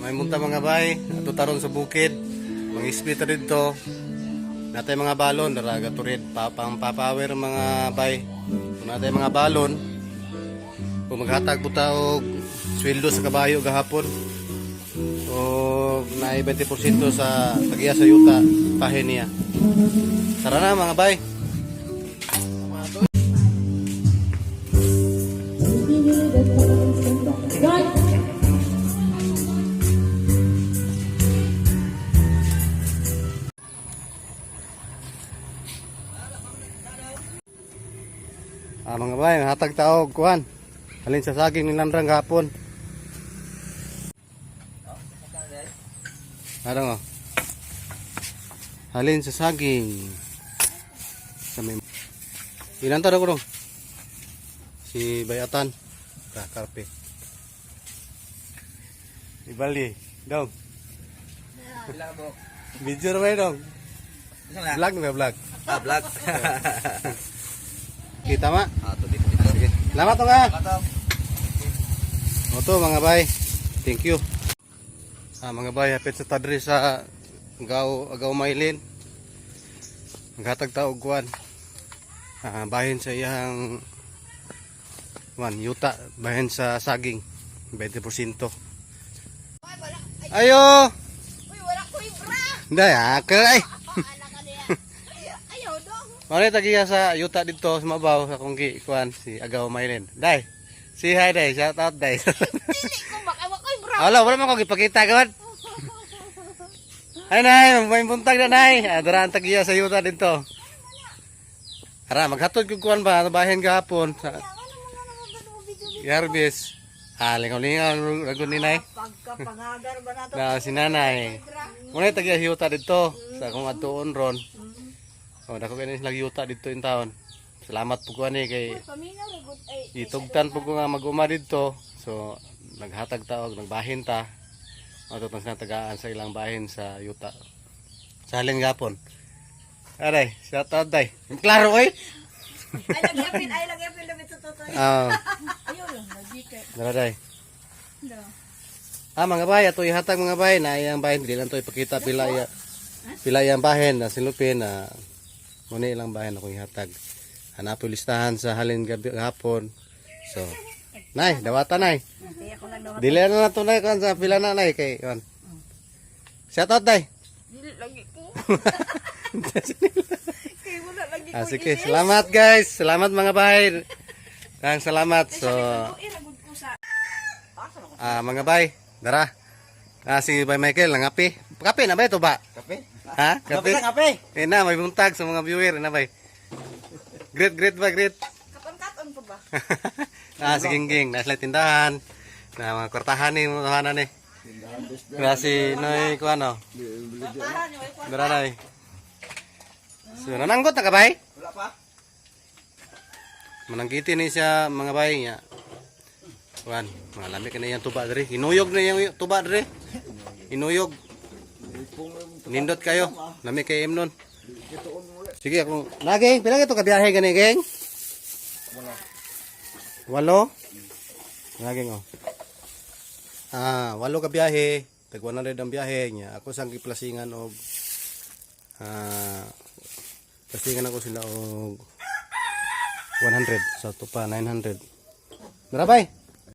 may munta mga bay, ato taron sa bukid. Mang-split dito. Natay mga balon, daraga turid, pang papower mga bay. Kung natay mga balon, kung maghatag po og sweldo sa kabayo gahapon, o na 20% sa tagiya sa yuta, pahin niya. Tara na mga bay. Mga bay, hatag tao kuhan. Halin sa saging ni Landrang gahapon. Arang oh. Halin sa saging. Kami. Ilan ta ko dong? Si Bayatan. Karpe. Ibali, dong. Video na dong. Vlog na vlog. Vlog. Kita ma? Sige. Salamat to nga. Oto mga bay. Thank you. Mga bay, hapit sa tadri sa agaw mailin. Maghatag taog kuan. Bahin sa iyang yuta, bahin sa saging 20%. Ayo. Uy, wala ko ibra. Nday ay. Ayaw dong. Mali tagiya sa yuta dito sa mabaw sa kung kuan si agaw mailin. Day. Si hi day, shout out day. Dili ko baka wala ko ibra. Wala man ko gipakita kawan. Ay nay, may buntag na nay. Daraan tagiya sa yuta dito. Ara maghatod ko kuan ba bahin gahapon sa Yarbis. Lingaw-lingaw ragon ni nay. Pagkapangagar ba nato? Na si nanay. Muna tagiya sa yuta dito sa kung atuon ron. Oh, dako kani sila yuta dito in taon. Salamat po ko ani kay Paminaw ragod ay itugtan po ko nga mag-uma dito. So naghatag taog, nagbahin ta. Ato tang tagaan sa ilang bahin sa yuta. Sa halin gapon. Aray, shout out day. Klaro oy. ay lagyan damit sa totoy. Ayun lang, nagikay. Dara day. Do. Mga bay, ato ihatag mga bay na iyang bahin dili lang to ipakita pila iyang bahin na silupin na muna ilang bahin ako ihatag. Hanapo listahan sa halin gabi hapon. So, nay, dawata nay. Kaya ko lang daw. Dili na to nay kan sa pila na nay kay kon. Shout out day. Dili lagi ko. Kay wala lagi ko. Sige, salamat guys. Salamat mga bay. Kang salamat. So, Iragod ko sa mga bay, dara. Si Bay Michael nangapi. Kape na ba ito ba? Kape? Ha? Kape? Kape? Na, may buntag sa mga viewer na bay. Great ba, great. katon pa ba? Si Gingging, nasa tindahan. Na mga kwartahan ni mga hanan ni. Si Noy ko ano. Dara na eh. So, nananggot na ka bay? Wala pa? Mananggiti ni siya mga bay niya. Kuan, malami ka na yung tuba diri. Inuyog na yung tuba diri. Inuyog. Nindot kayo. Lami kay Imnon. Sige ako. Naging, pila ito ka biyahe gani, geng? 8. Naging oh. 8 ka biyahe. Tag 100 ang biyahe niya. Ako sang giplasingan og plasingan ako sila og 100 sa tupa 900. Dara bay.